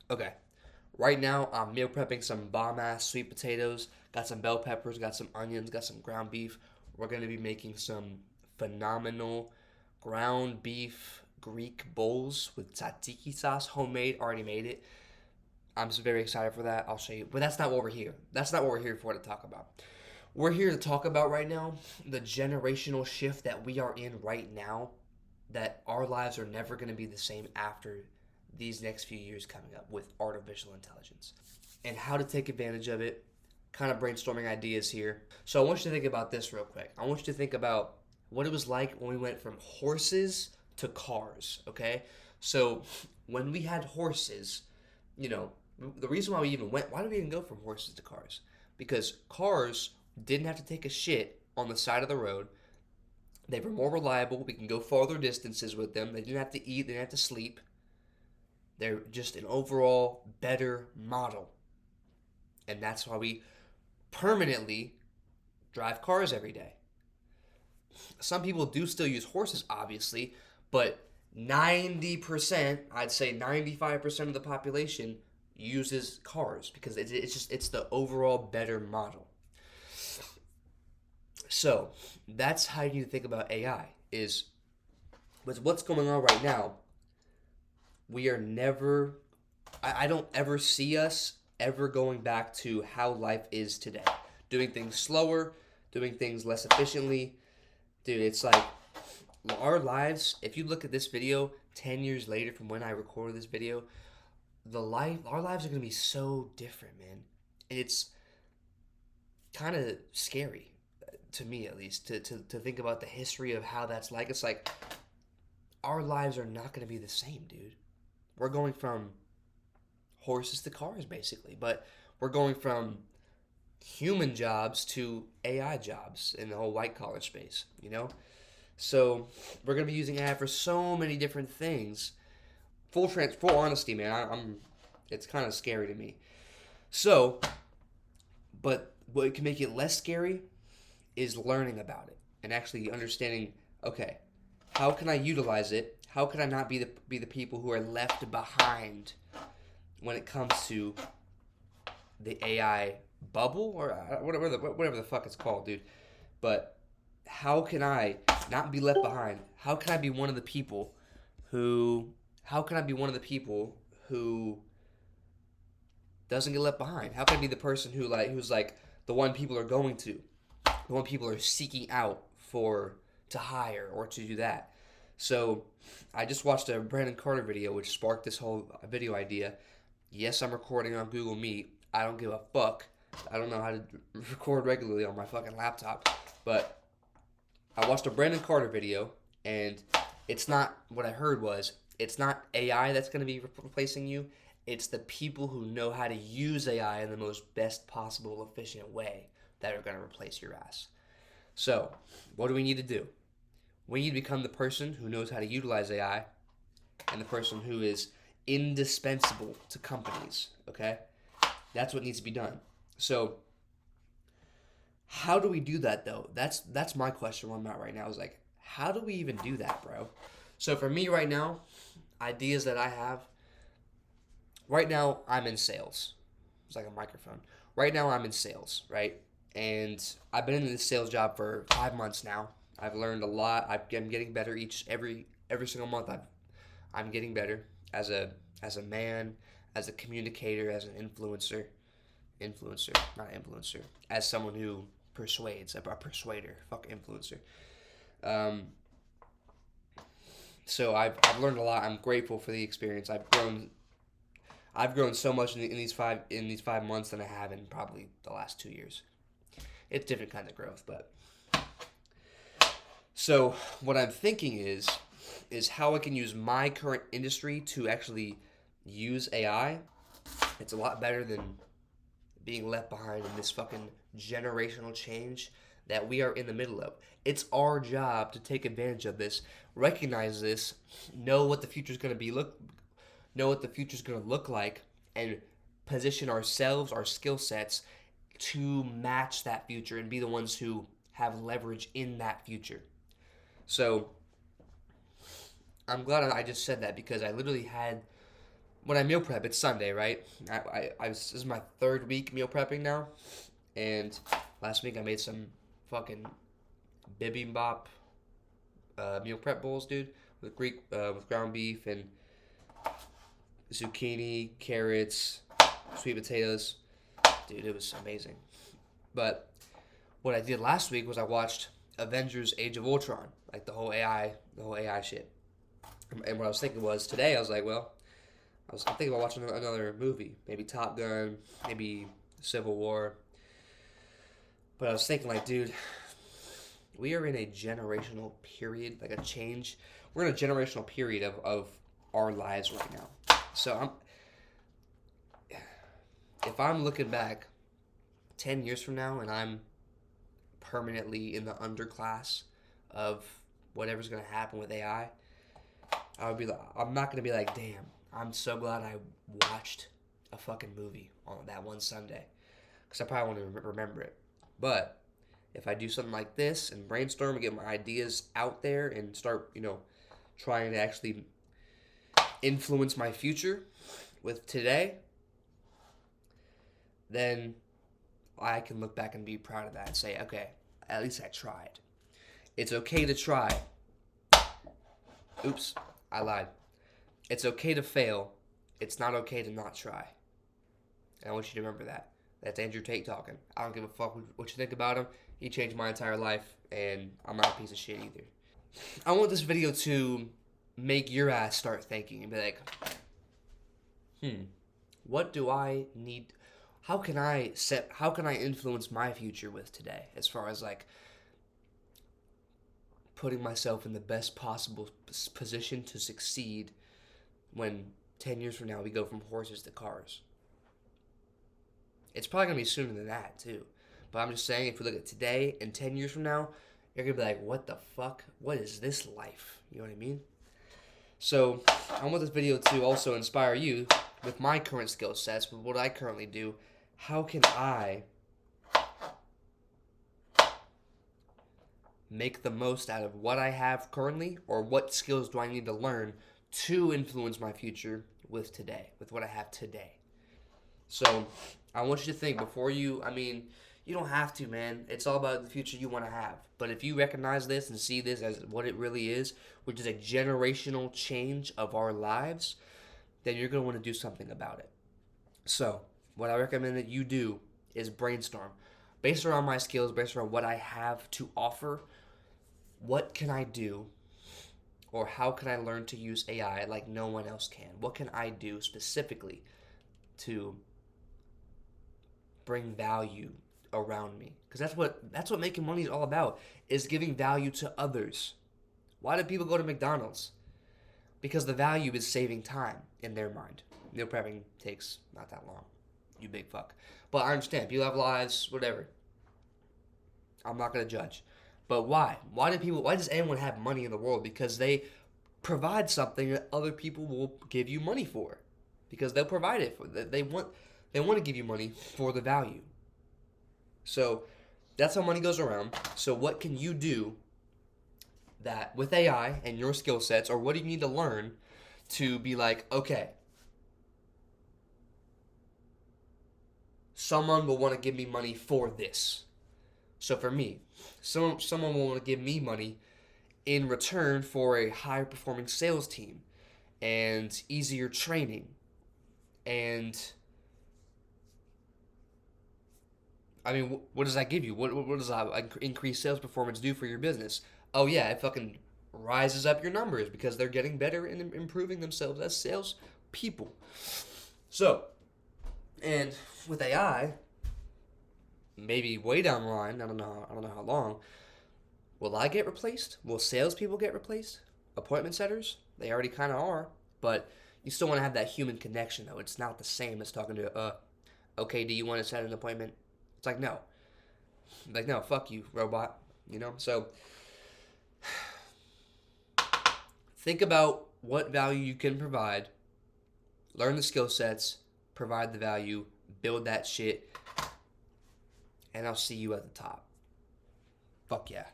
Okay. Right now, I'm meal prepping some bomb ass sweet potatoes. Got some bell peppers, got some onions, got some ground beef. We're going to be making some phenomenal ground beef Greek bowls with tzatziki sauce, homemade, already made it. I'm just very excited for that. I'll show you. But that's not what we're here. That's not what we're here for to talk about. We're here to talk about right now the generational shift that we are in right now, that our lives are never going to be the same after these next few years coming up with artificial intelligence, and how to take advantage of it. Kind of brainstorming ideas here. So I want you to think about this real quick. I want you to think about what it was like when we went from horses to cars, okay? So when we had horses, you know, the reason why we even went, why did we even go from horses to cars? Because cars didn't have to take a shit on the side of the road. They were more reliable. We can go farther distances with them. They didn't have to eat. They didn't have to sleep. They're just an overall better model. And that's why we permanently drive cars every day. Some people do still use horses, obviously, but 90%, I'd say 95% of the population uses cars because it's the overall better model. So that's how you need to think about AI. Is with what's going on right now, we are never, I don't ever see us ever going back to how life is today. Doing things slower, doing things less efficiently. Dude, it's like our lives, if you look at this video 10 years later from when I recorded this video, our lives are going to be so different, man. And it's kind of scary, to me at least, to think about the history of how that's like. It's like our lives are not going to be the same, dude. We're going from horses to cars, basically, but we're going from human jobs to AI jobs in the whole white collar space, you know? So we're gonna be using AI for so many different things. Full honesty, man. I'm it's kind of scary to me. So, but what can make it less scary is learning about it and actually understanding. Okay, how can I utilize it? How can I not be the people who are left behind when it comes to the AI bubble or whatever the fuck it's called, dude. But how can I not be left behind? How can I be one of the people who? How can I be one of the people who doesn't get left behind? How can I be the person who's like the one people are going to, the one people are seeking out for to hire or to do that? So I just watched a Brandon Carter video which sparked this whole video idea. Yes, I'm recording on Google Meet. I don't give a fuck. I don't know how to record regularly on my fucking laptop. But I watched a Brandon Carter video, and it's not what I heard was it's not AI that's going to be replacing you. It's the people who know how to use AI in the most best possible, efficient way that are going to replace your ass. So, what do we need to do? We need to become the person who knows how to utilize AI and the person who is indispensable to companies, okay? That's what needs to be done. So, how do we do that though? That's my question where I'm at right now is like, how do we even do that, bro? So for me right now, ideas that I have, right now I'm in sales. It's like a microphone. Right now I'm in sales, right? And I've been in this sales job for 5 months now. I've learned a lot. I'm getting better every single month. I'm getting better as a man, as a communicator, as an influencer, not influencer, as someone who persuades, a persuader, fuck influencer. Um, so I've learned a lot. I'm grateful for the experience. I've grown so much in these 5 months than I have in probably the last 2 years. It's different kind of growth, but so what I'm thinking is how I can use my current industry to actually use AI. It's a lot better than being left behind in this fucking generational change that we are in the middle of. It's our job to take advantage of this, recognize this, know what the future's going to know what the future's going to look like, and position ourselves, our skill sets, to match that future and be the ones who have leverage in that future. So I'm glad I just said that because I literally had when I meal prep, it's Sunday, right? This is my third week meal prepping now, and last week I made some fucking bibimbap meal prep bowls, dude, with with ground beef and zucchini, carrots, sweet potatoes. Dude, it was amazing. But what I did last week was I watched Avengers: Age of Ultron, like the whole AI shit. And what I was thinking was today I was like, well, I'm thinking about watching another movie, maybe Top Gun, maybe Civil War. But I was thinking, like, dude, we are in a generational period, like a change. We're in a generational period of our lives right now. So if I'm looking back 10 years from now and I'm permanently in the underclass of whatever's going to happen with AI, I'm not going to be like, damn, I'm so glad I watched a fucking movie on that one Sunday. Because I probably won't even remember it. But if I do something like this and brainstorm and get my ideas out there and start, trying to actually influence my future with today, then I can look back and be proud of that and say, okay, at least I tried. It's okay to try. Oops, I lied. It's okay to fail. It's not okay to not try. And I want you to remember that. That's Andrew Tate talking. I don't give a fuck what you think about him. He changed my entire life, and I'm not a piece of shit either. I want this video to make your ass start thinking and be like, what do I need? How can I influence my future with today? As far as like putting myself in the best possible position to succeed when 10 years from now we go from horses to cars. It's probably going to be sooner than that too. But I'm just saying, if we look at today and 10 years from now, you're going to be like, what the fuck? What is this life? You know what I mean? So I want this video to also inspire you with my current skill sets, with what I currently do. How can I make the most out of what I have currently, or what skills do I need to learn to influence my future with today, with what I have today? So I want you to think before you don't have to, man. It's all about the future you want to have. But if you recognize this and see this as what it really is, which is a generational change of our lives, then you're going to want to do something about it. So what I recommend that you do is brainstorm. Based around my skills, based around what I have to offer, what can I do, or how can I learn to use AI like no one else can? What can I do specifically to bring value around me? Because that's what making money is all about, is giving value to others. Why do people go to McDonald's? Because the value is saving time in their mind. Meal prepping takes not that long, you big fuck. But I understand, people have lives, whatever. I'm not going to judge. But why? Why does anyone have money in the world? Because they provide something that other people will give you money for. Because they'll provide it for. They want to give you money for the value. So that's how money goes around. So what can you do that with AI and your skill sets, or what do you need to learn to be like, okay, someone will want to give me money for this. So for me, someone will want to give me money in return for a higher performing sales team and easier training. And I mean, what does that give you? What does increased sales performance do for your business? Oh yeah, it fucking rises up your numbers because they're getting better and improving themselves as sales people. So, and with AI, maybe way down the line, I don't know how long, will I get replaced? Will salespeople get replaced? Appointment setters? They already kind of are, but you still want to have that human connection, though. It's not the same as talking to, okay, do you want to set an appointment? It's like, no. Like, no, fuck you, robot. So think about what value you can provide, learn the skill sets, provide the value, build that shit, and I'll see you at the top. Fuck yeah.